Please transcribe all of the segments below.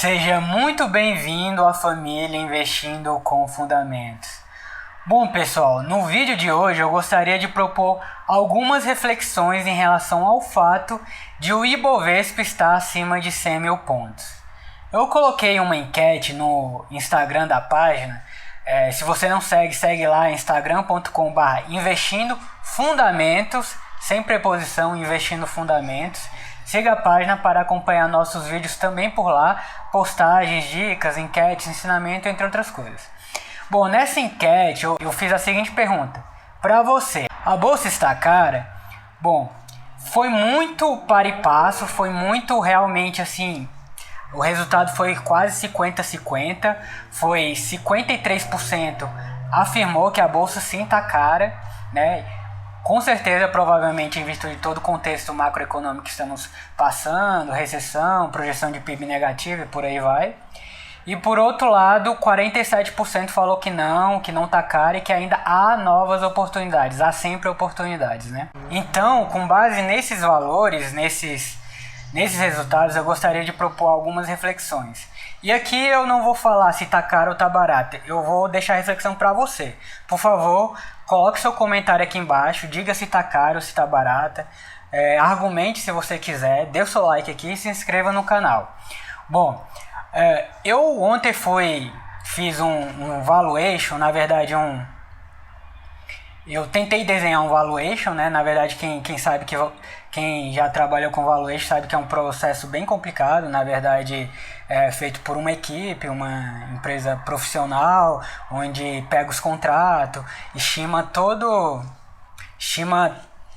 Seja muito bem-vindo à família Investindo com Fundamentos. Bom, pessoal, no vídeo de hoje eu gostaria de propor algumas reflexões em relação ao fato de o Ibovespa estar acima de 100 mil pontos. Eu coloquei uma enquete no Instagram da página. Se você não segue, segue lá, instagram.com/investindo fundamentos, sem preposição, investindo fundamentos. Siga a página para acompanhar nossos vídeos também por lá, postagens, dicas, enquetes, ensinamento, entre outras coisas. Bom, nessa enquete eu fiz a seguinte pergunta. Para você, a bolsa está cara? Bom, foi muito par e passo, foi muito realmente assim, o resultado foi quase 50-50, foi 53% afirmou que a bolsa sim está cara, né? Com certeza, provavelmente, em virtude de todo o contexto macroeconômico que estamos passando, recessão, projeção de PIB negativa e por aí vai. E por outro lado, 47% falou que não tá caro e que ainda há novas oportunidades, há sempre oportunidades, né? Então, com base nesses valores, nesses resultados, eu gostaria de propor algumas reflexões. E aqui eu não vou falar se tá caro ou tá barato, eu vou deixar a reflexão para você. Por favor, coloque seu comentário aqui embaixo, diga se tá caro ou se tá barata, argumente se você quiser, dê o seu like aqui e se inscreva no canal. Bom, eu ontem fiz um valuation, na verdade eu tentei desenhar um valuation, né? Na verdade, quem já trabalhou com valuation sabe que é um processo bem complicado. Na verdade, é feito por uma equipe, uma empresa profissional, onde pega os contratos, estima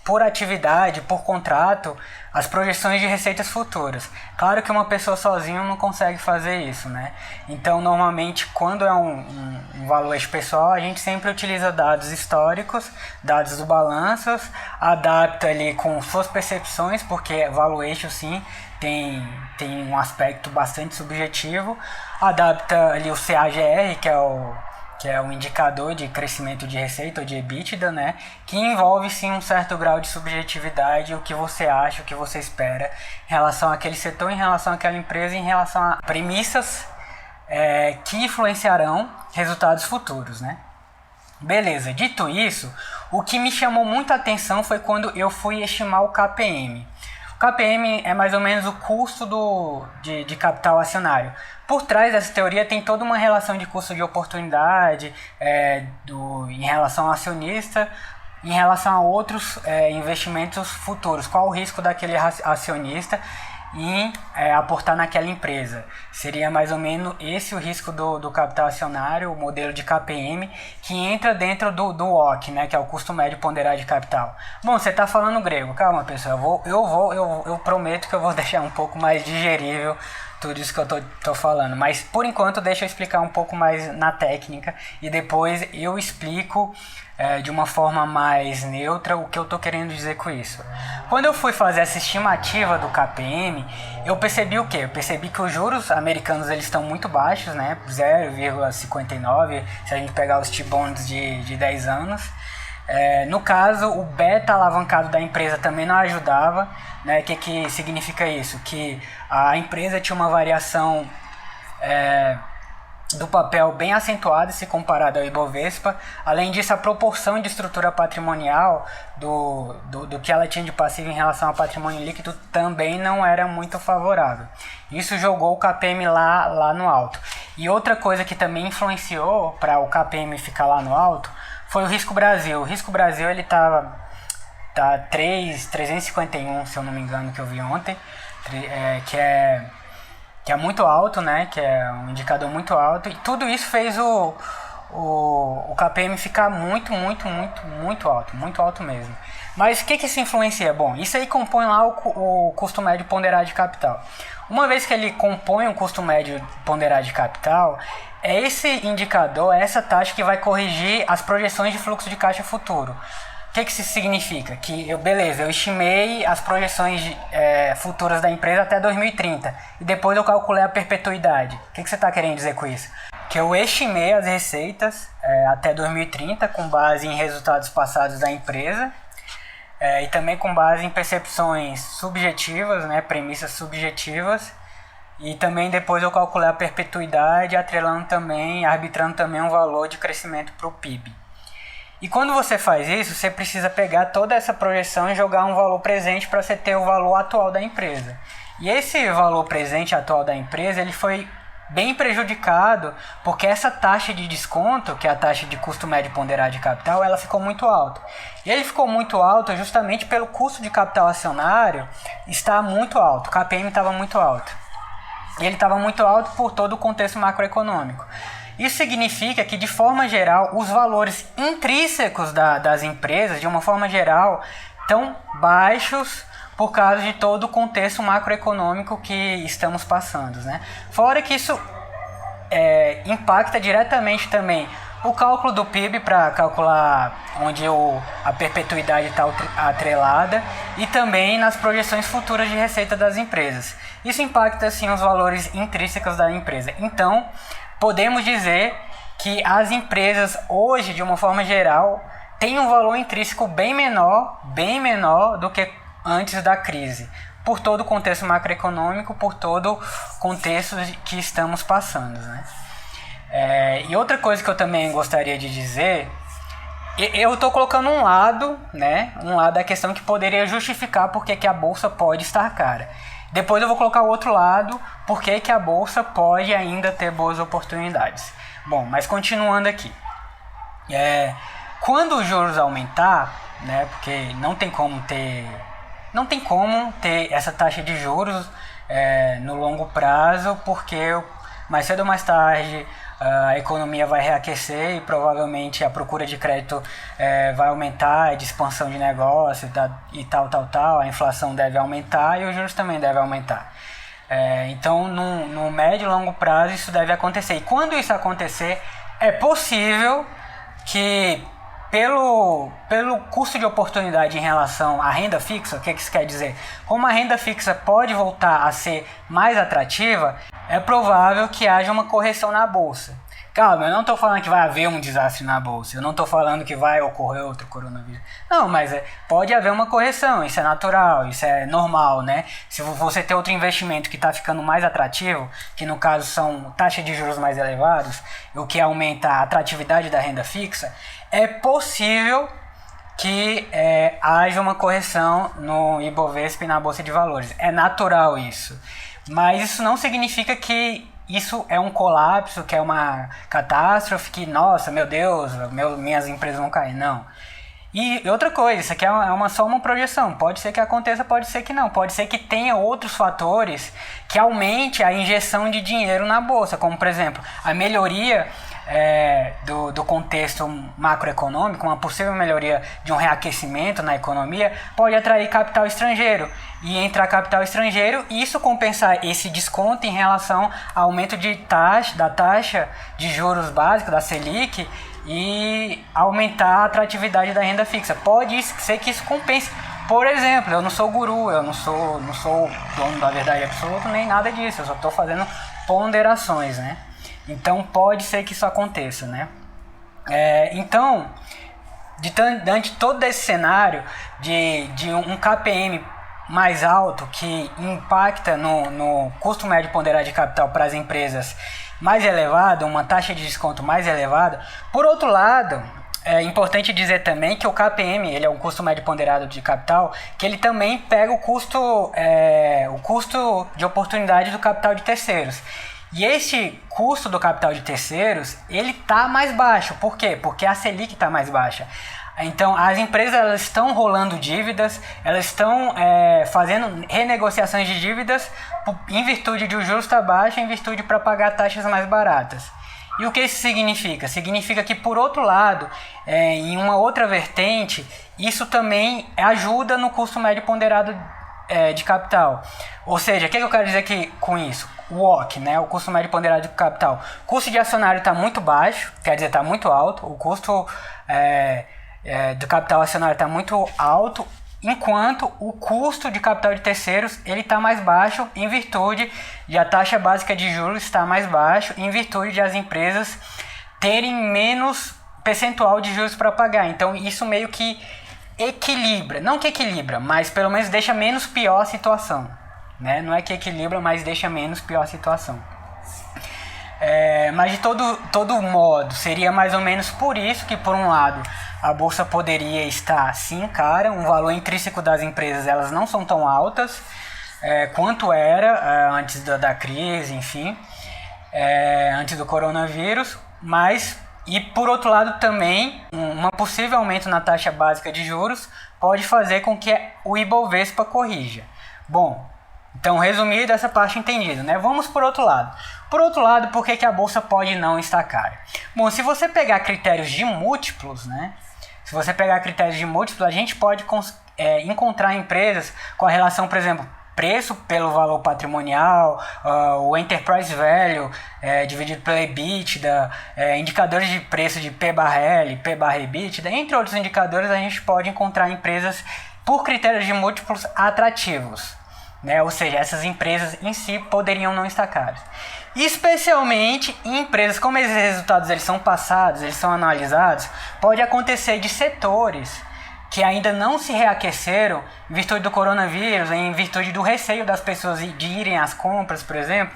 por atividade, por contrato, as projeções de receitas futuras. Claro que uma pessoa sozinha não consegue fazer isso, né? Então, normalmente, quando é um valuation pessoal, a gente sempre utiliza dados históricos, dados do balanços, adapta ali com suas percepções, porque valuation, sim, tem um aspecto bastante subjetivo, adapta ali o CAGR, que é um indicador de crescimento de receita ou de EBITDA, né? Que envolve sim um certo grau de subjetividade, o que você acha, o que você espera em relação àquele setor, em relação àquela empresa, em relação a premissas que influenciarão resultados futuros, né? Beleza, dito isso, o que me chamou muita atenção foi quando eu fui estimar o KPM. O KPM é mais ou menos o custo de capital acionário. Por trás dessa teoria tem toda uma relação de custo de oportunidade em relação ao acionista, em relação a outros investimentos futuros. Qual o risco daquele acionista em aportar naquela empresa? Seria mais ou menos esse o risco do capital acionário, o modelo de KPM, que entra dentro do WOC, né, que é o custo médio ponderado de capital. Bom, você está falando grego, calma pessoal, eu prometo que eu vou deixar um pouco mais digerível tudo isso que eu tô falando, mas por enquanto deixa eu explicar um pouco mais na técnica e depois eu explico de uma forma mais neutra o que eu tô querendo dizer com isso. Quando eu fui fazer essa estimativa do KPM, eu percebi o quê? Eu percebi que os juros americanos eles estão muito baixos, né? 0,59, se a gente pegar os T-bonds de 10 anos. No caso, o beta alavancado da empresa também não ajudava, né? O que significa isso? Que a empresa tinha uma variação do papel bem acentuada se comparado ao Ibovespa. Além disso, a proporção de estrutura patrimonial do que ela tinha de passivo em relação ao patrimônio líquido também não era muito favorável. Isso jogou o KPM lá no alto. E outra coisa que também influenciou para o KPM ficar lá no alto foi o Risco Brasil. O Risco Brasil ele tá 351, se eu não me engano, que eu vi ontem, que é muito alto, né? Que é um indicador muito alto. E tudo isso fez o KPM ficar muito alto mesmo. Mas o que isso influencia? Bom, isso aí compõe lá o custo médio ponderado de capital. Uma vez que ele compõe um custo médio ponderado de capital, é esse indicador, é essa taxa que vai corrigir as projeções de fluxo de caixa futuro. O que isso significa? Que eu estimei as projeções futuras da empresa até 2030 e depois eu calculei a perpetuidade. O que você está querendo dizer com isso? Que eu estimei as receitas até 2030 com base em resultados passados da empresa e também com base em percepções subjetivas, né, premissas subjetivas e também depois eu calculei a perpetuidade, atrelando também, arbitrando também um valor de crescimento para o PIB. E quando você faz isso, você precisa pegar toda essa projeção e jogar um valor presente para você ter o valor atual da empresa. E esse valor presente atual da empresa, ele foi bem prejudicado porque essa taxa de desconto, que é a taxa de custo médio ponderado de capital, ela ficou muito alta. E ele ficou muito alto justamente pelo custo de capital acionário estar muito alto, o KPM estava muito alto. E ele estava muito alto por todo o contexto macroeconômico. Isso significa que, de forma geral, os valores intrínsecos das empresas, de uma forma geral, estão baixos por causa de todo o contexto macroeconômico que estamos passando, né? Fora que isso impacta diretamente também o cálculo do PIB para calcular onde a perpetuidade está atrelada e também nas projeções futuras de receita das empresas. Isso impacta, sim, os valores intrínsecos da empresa. Então, podemos dizer que as empresas hoje, de uma forma geral, têm um valor intrínseco bem menor do que antes da crise, por todo o contexto macroeconômico, por todo o contexto que estamos passando, né? E outra coisa que eu também gostaria de dizer, eu estou colocando um lado, né? Um lado da questão que poderia justificar porque que a bolsa pode estar cara. Depois eu vou colocar o outro lado, porque que a bolsa pode ainda ter boas oportunidades. Bom, mas continuando aqui. Quando os juros aumentar, né, porque não tem como ter essa taxa de juros no longo prazo, porque mais cedo ou mais tarde a economia vai reaquecer e provavelmente a procura de crédito vai aumentar, de expansão de negócio e tal, a inflação deve aumentar e os juros também devem aumentar. Então, no médio e longo prazo isso deve acontecer. E quando isso acontecer, é possível que pelo custo de oportunidade em relação à renda fixa, o que isso quer dizer? Como a renda fixa pode voltar a ser mais atrativa, é provável que haja uma correção na bolsa. Calma, eu não estou falando que vai haver um desastre na bolsa, eu não estou falando que vai ocorrer outro coronavírus. Não, mas pode haver uma correção, isso é natural, isso é normal, né? Se você tem outro investimento que está ficando mais atrativo, que no caso são taxas de juros mais elevadas, o que aumenta a atratividade da renda fixa, é possível que haja uma correção no Ibovespa e na Bolsa de Valores. É natural isso. Mas isso não significa que isso é um colapso, que é uma catástrofe, que, nossa, meu Deus, minhas empresas vão cair. Não. E outra coisa, isso aqui é só uma projeção. Pode ser que aconteça, pode ser que não. Pode ser que tenha outros fatores que aumente a injeção de dinheiro na Bolsa, como, por exemplo, a melhoria do contexto macroeconômico, uma possível melhoria de um reaquecimento na economia, pode atrair capital estrangeiro. E entrar capital estrangeiro, isso compensar esse desconto em relação ao aumento da taxa de juros básica, da Selic, e aumentar a atratividade da renda fixa. Pode ser que isso compense. Por exemplo, eu não sou guru, eu não sou dono da verdade absoluta, nem nada disso, eu só estou fazendo ponderações, né? Então pode ser que isso aconteça, né? Então, diante de todo esse cenário de um KPM mais alto que impacta no custo médio ponderado de capital para as empresas mais elevado, uma taxa de desconto mais elevada. Por outro lado, é importante dizer também que o KPM, ele é um custo médio ponderado de capital, que ele também pega o custo de oportunidade do capital de terceiros. E esse custo do capital de terceiros, ele está mais baixo. Por quê? Porque a Selic está mais baixa. Então, as empresas elas estão rolando dívidas, elas estão fazendo renegociações de dívidas em virtude de o juros estar baixo, em virtude para pagar taxas mais baratas. E o que isso significa? Significa que, por outro lado, em uma outra vertente, isso também ajuda no custo médio ponderado de capital. Ou seja, o que eu quero dizer aqui com isso? O WOC, né, o custo médio ponderado de capital. O custo de acionário está muito baixo, quer dizer, está muito alto. O custo do capital acionário está muito alto, enquanto o custo de capital de terceiros ele está mais baixo em virtude de a taxa básica de juros estar mais baixo, em virtude de as empresas terem menos percentual de juros para pagar. Então isso meio que equilibra, não que equilibra, mas pelo menos deixa menos pior a situação, né? Não é que equilibra, mas deixa menos pior a situação. Mas de todo modo, seria mais ou menos por isso que, por um lado, a bolsa poderia estar sim cara, um valor intrínseco das empresas elas não são tão altas quanto era antes da crise, enfim, antes do coronavírus, mas, e por outro lado também, um possível aumento na taxa básica de juros pode fazer com que o Ibovespa corrija. Bom, então, resumido, essa parte entendida, né? Vamos por outro lado. Por outro lado, por que a bolsa pode não estar cara? Bom, se você pegar critérios de múltiplos, né? Se você pegar critérios de múltiplos, a gente pode encontrar empresas com a relação, por exemplo, preço pelo valor patrimonial, o enterprise value dividido pela EBITDA, indicadores de preço de P/L, P/EBITDA, entre outros indicadores, a gente pode encontrar empresas por critérios de múltiplos atrativos. Né? Ou seja, essas empresas em si poderiam não estar caras. Especialmente em empresas, como esses resultados eles são passados, eles são analisados, pode acontecer de setores que ainda não se reaqueceram em virtude do coronavírus, em virtude do receio das pessoas de irem às compras, por exemplo.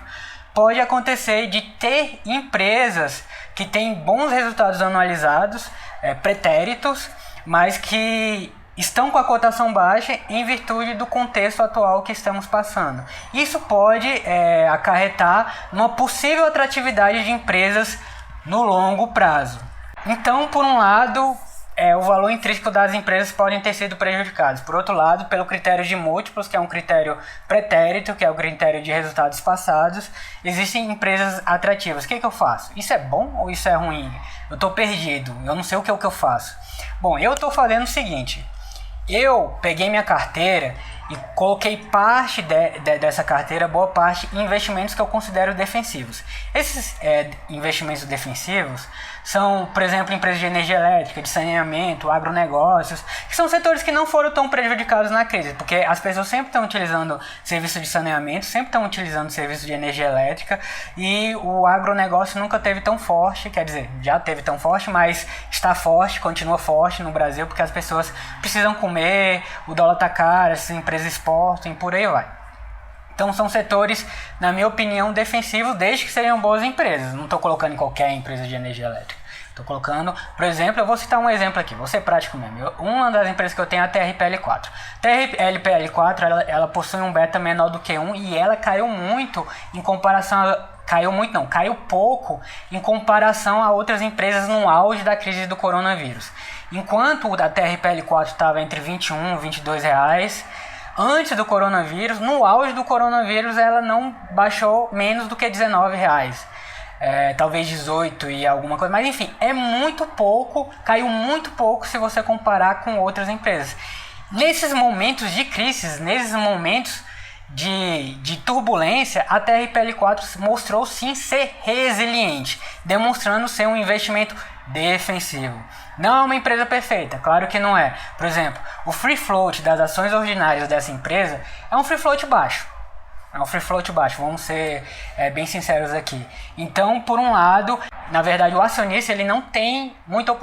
Pode acontecer de ter empresas que têm bons resultados anualizados, pretéritos, mas que estão com a cotação baixa em virtude do contexto atual que estamos passando. Isso pode acarretar numa possível atratividade de empresas no longo prazo. Então, por um lado, o valor intrínseco das empresas podem ter sido prejudicados. Por outro lado, pelo critério de múltiplos, que é um critério pretérito, que é o critério de resultados passados, existem empresas atrativas. O que eu faço? Isso é bom ou isso é ruim? Eu estou perdido, eu não sei o que eu faço. Bom, eu estou fazendo o seguinte. Eu peguei minha carteira e coloquei parte dessa carteira, boa parte, em investimentos que eu considero defensivos. Esses investimentos defensivos são, por exemplo, empresas de energia elétrica, de saneamento, agronegócios, que são setores que não foram tão prejudicados na crise, porque as pessoas sempre estão utilizando serviço de saneamento, sempre estão utilizando serviço de energia elétrica, e o agronegócio nunca teve tão forte, quer dizer, já teve tão forte, mas está forte, continua forte no Brasil, porque as pessoas precisam comer, o dólar está caro, essas empresas exportam e por aí vai. Então são setores, na minha opinião, defensivos, desde que sejam boas empresas. Não estou colocando em qualquer empresa de energia elétrica. Estou colocando, por exemplo, eu vou citar um exemplo aqui, vou ser prático mesmo. Uma das empresas que eu tenho é a TRPL4. TRPL4, ela possui um beta menor do que 1 e ela caiu muito em comparação caiu pouco em comparação a outras empresas no auge da crise do coronavírus. Enquanto a TRPL4 estava entre R$21 e R$22, antes do coronavírus, no auge do coronavírus, ela não baixou menos do que R$19. Talvez 18 e alguma coisa, mas enfim, é muito pouco, caiu muito pouco se você comparar com outras empresas. Nesses momentos de crise, nesses momentos de turbulência, a TRPL4 mostrou sim ser resiliente, demonstrando ser um investimento defensivo. Não é uma empresa perfeita, claro que não é. Por exemplo, o free float das ações ordinárias dessa empresa é um free float baixo. Vamos ser bem sinceros aqui. Então, por um lado, na verdade, o acionista ele não tem muita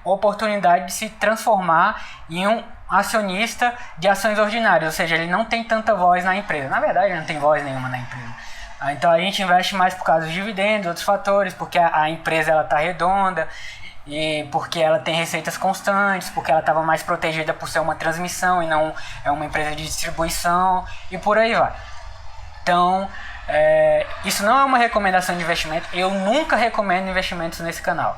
oportunidade de se transformar em um acionista de ações ordinárias, ou seja, ele não tem tanta voz na empresa. Na verdade, ele não tem voz nenhuma na empresa. Então, a gente investe mais por causa dos dividendos, outros fatores, porque a empresa está redonda, e porque ela tem receitas constantes, porque ela estava mais protegida por ser uma transmissão e não é uma empresa de distribuição, e por aí vai. Então, isso não é uma recomendação de investimento. Eu nunca recomendo investimentos nesse canal.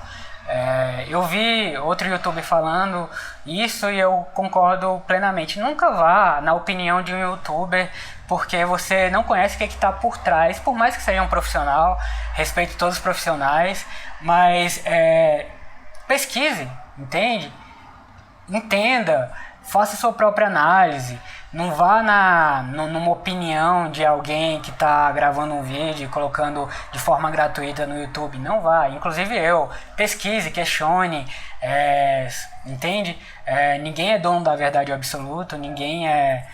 Eu vi outro youtuber falando isso e eu concordo plenamente. Nunca vá na opinião de um youtuber, porque você não conhece o que está por trás, por mais que seja um profissional, respeito todos os profissionais, mas pesquise, entende? Entenda, faça sua própria análise. Não vá numa opinião de alguém que está gravando um vídeo e colocando de forma gratuita no YouTube. Não vá. Inclusive eu. Pesquise, questione. Entende? Ninguém é dono da verdade absoluta. Ninguém é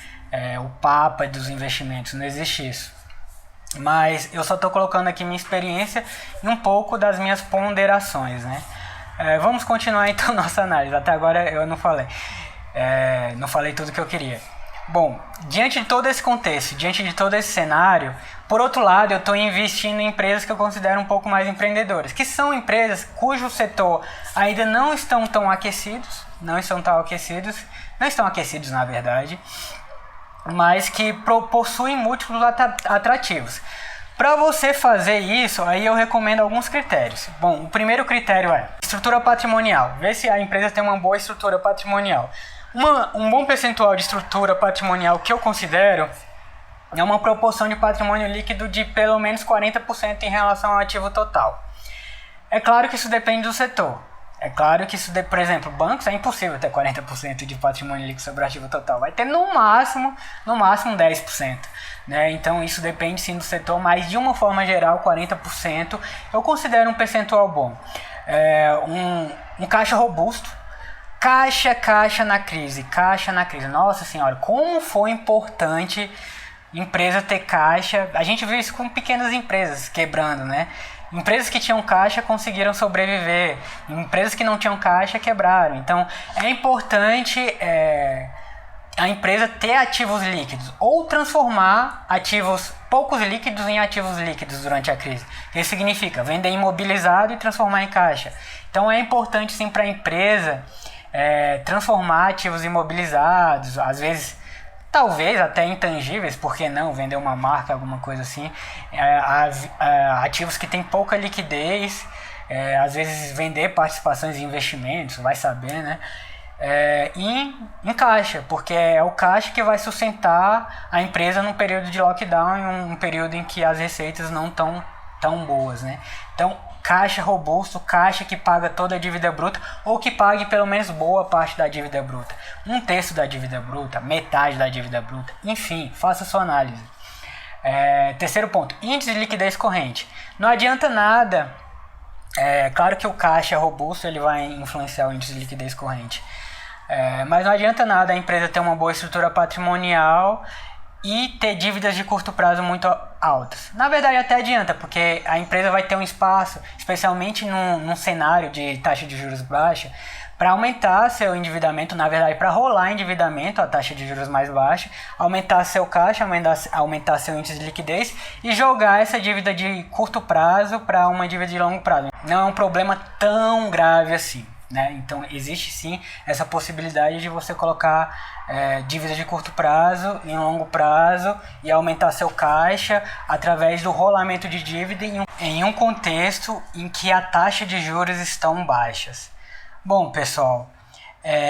o papa dos investimentos. Não existe isso. Mas eu só estou colocando aqui minha experiência e um pouco das minhas ponderações, né? Vamos continuar então nossa análise. Até agora eu não falei. Não falei tudo que eu queria. Bom, diante de todo esse contexto, diante de todo esse cenário, por outro lado, eu estou investindo em empresas que eu considero um pouco mais empreendedoras, que são empresas cujo setor ainda não estão tão aquecidos, não estão aquecidos na verdade, mas que possuem múltiplos atrativos. Para você fazer isso, aí eu recomendo alguns critérios. Bom, o primeiro critério é estrutura patrimonial. Ver se a empresa tem uma boa estrutura patrimonial. Um bom percentual de estrutura patrimonial que eu considero é uma proporção de patrimônio líquido de pelo menos 40% em relação ao ativo total. É claro que isso depende do setor. É claro que isso, por exemplo, bancos é impossível ter 40% de patrimônio líquido sobre o ativo total. Vai ter no máximo 10%. Né? Então isso depende sim do setor, mas de uma forma geral, 40% eu considero um percentual bom. Um caixa robusto. Caixa na crise. Nossa senhora, como foi importante empresa ter caixa. A gente viu isso com pequenas empresas quebrando, né? Empresas que tinham caixa conseguiram sobreviver. Empresas que não tinham caixa quebraram. Então, é importante a empresa ter ativos líquidos ou transformar ativos poucos líquidos em ativos líquidos durante a crise. Isso significa vender imobilizado e transformar em caixa. Então, é importante sim para a empresa transformar ativos imobilizados, às vezes talvez até intangíveis, por que não vender uma marca, alguma coisa assim, ativos que têm pouca liquidez, às vezes vender participações em investimentos, vai saber, né? Em caixa, porque é o caixa que vai sustentar a empresa num período de lockdown, em um período em que as receitas não estão tão boas, né? Então, caixa robusto, caixa que paga toda a dívida bruta ou que pague pelo menos boa parte da dívida bruta. 1/3 da dívida bruta, metade da dívida bruta, enfim, faça sua análise. Terceiro ponto, índice de liquidez corrente. Não adianta nada, claro que o caixa robusto ele vai influenciar o índice de liquidez corrente, mas não adianta nada a empresa ter uma boa estrutura patrimonial e ter dívidas de curto prazo muito altas. Na verdade até adianta, porque a empresa vai ter um espaço, especialmente num cenário de taxa de juros baixa, para aumentar seu endividamento, na verdade para rolar endividamento, a taxa de juros mais baixa, aumentar seu caixa, aumentar seu índice de liquidez e jogar essa dívida de curto prazo para uma dívida de longo prazo. Não é um problema tão grave assim. Né? Então existe sim essa possibilidade de você colocar dívida de curto prazo em longo prazo e aumentar seu caixa através do rolamento de dívida em um contexto em que a taxa de juros estão baixas. Bom pessoal,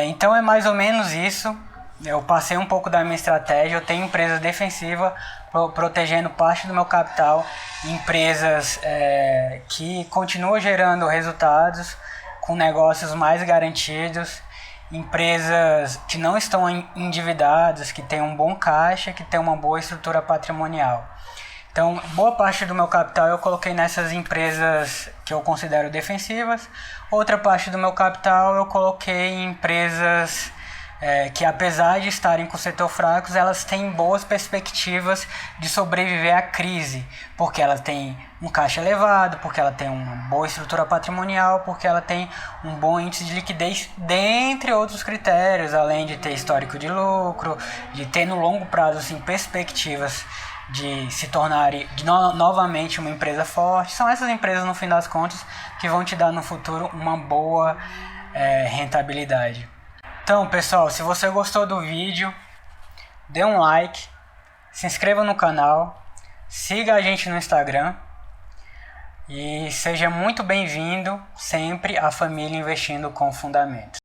então é mais ou menos isso. Eu passei um pouco da minha estratégia. Eu tenho empresas defensivas protegendo parte do meu capital, empresas que continuam gerando resultados com negócios mais garantidos, empresas que não estão endividadas, que têm um bom caixa, que têm uma boa estrutura patrimonial. Então, boa parte do meu capital eu coloquei nessas empresas que eu considero defensivas. Outra parte do meu capital eu coloquei em empresas que, apesar de estarem com o setor fracos, elas têm boas perspectivas de sobreviver à crise, porque elas têm um caixa elevado, porque ela tem uma boa estrutura patrimonial, porque ela tem um bom índice de liquidez, dentre outros critérios, além de ter histórico de lucro, de ter no longo prazo assim, perspectivas de se tornarem novamente uma empresa forte. São essas empresas, no fim das contas, que vão te dar no futuro uma boa rentabilidade. Então, pessoal, se você gostou do vídeo, dê um like, se inscreva no canal, siga a gente no Instagram e seja muito bem-vindo sempre à família Investindo com Fundamentos.